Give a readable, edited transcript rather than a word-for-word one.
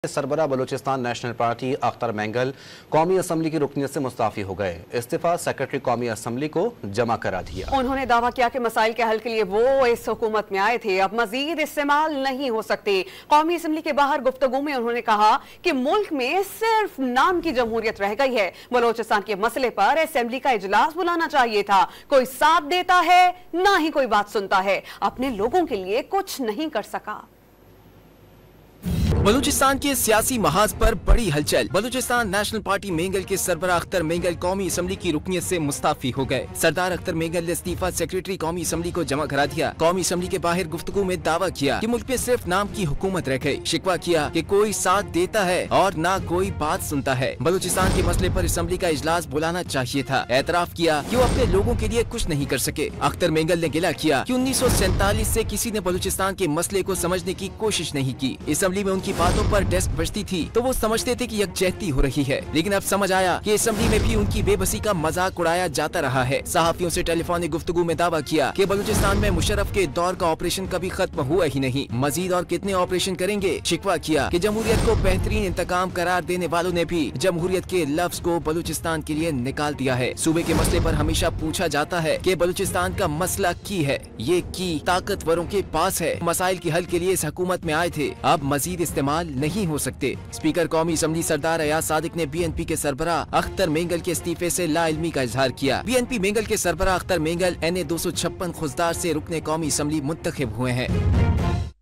सरबराह Balochistan national party Akhtar Mengal कौमी assembly की रुकनीत से मुस्ताफी हो गए। इस्तीफा सेक्रेटरी कौमी असम्बली को जमा करा दिया। उन्होंने दावा किया कि मसाइल के हल के लिए वो इस हुकूमत में आए थे, अब मजीद इस्तेमाल नहीं हो सकते। कौमी असम्बली के बाहर गुफ्तगू में उन्होंने कहा कि मुल्क में सिर्फ नाम की जमहूरियत रह गई है। बलूचिस्तान के मसले पर असम्बली का इजलास बुलाना चाहिए था। कोई साथ देता है ना ही कोई बात सुनता है, अपने लोगों के लिए कुछ नहीं कर सका। बलूचिस्तान के सियासी महाज पर बड़ी हलचल। बलूचिस्तान नेशनल पार्टी मेंगल के सरबराह अख्तर मेंगल कौमी असम्बली की रुकनीत से मुस्ताफी हो गए। सरदार अख्तर मेंगल ने इस्तीफा सेक्रेटरी कौमी असम्बली को जमा करा दिया। कौमी असम्बली के बाहर गुफ्तगू में दावा किया कि मुल्क में सिर्फ नाम की हुकूमत रह गई। शिकवा किया कि कोई साथ देता है और न कोई बात सुनता है। बलूचिस्तान के मसले पर असम्बली का इजलास बुलाना चाहिए था। एतराफ किया कि वो अपने लोगों के लिए कुछ नहीं कर सके। अख्तर मेंगल ने गिला किया कि 1947 से किसी ने बलूचिस्तान के मसले को समझने की कोशिश नहीं की। असम्बली में उनकी बातों पर डेस्क बजती थी तो वो समझते थे कि यकजहती हो रही है, लेकिन अब समझ आया कि असम्बली में भी उनकी बेबसी का मजाक उड़ाया जाता रहा है। सहाफियों से टेलीफोनिक गुफ्तगू में दावा किया कि बलूचिस्तान में मुशर्रफ के दौर का ऑपरेशन कभी खत्म हुआ ही नहीं, मजीद और कितने ऑपरेशन करेंगे। शिकवा किया कि जमहूरियत को बेहतरीन इंतकाम करार देने वालों ने भी जमहूरियत के लफ्ज को बलूचिस्तान के लिए निकाल दिया है। सूबे के मसले पर हमेशा पूछा जाता है कि बलूचिस्तान का मसला की है, ये की ताकतवरों के पास है। मसाइल के हल के लिए इस हुकूमत में आए थे, अब मजीद इस्तेमाल नहीं हो सकते। स्पीकर कौमी असम्बली सरदार अयाज सादिक ने BNP के सरबराह अख्तर मेंगल के इस्तीफे से लाइल्मी का इजहार किया। BNP मेंगल के सरबराह अख्तर मेंगल NA 256 खुजदार से रुकने कौमी असम्बली मुंतखब हुए हैं।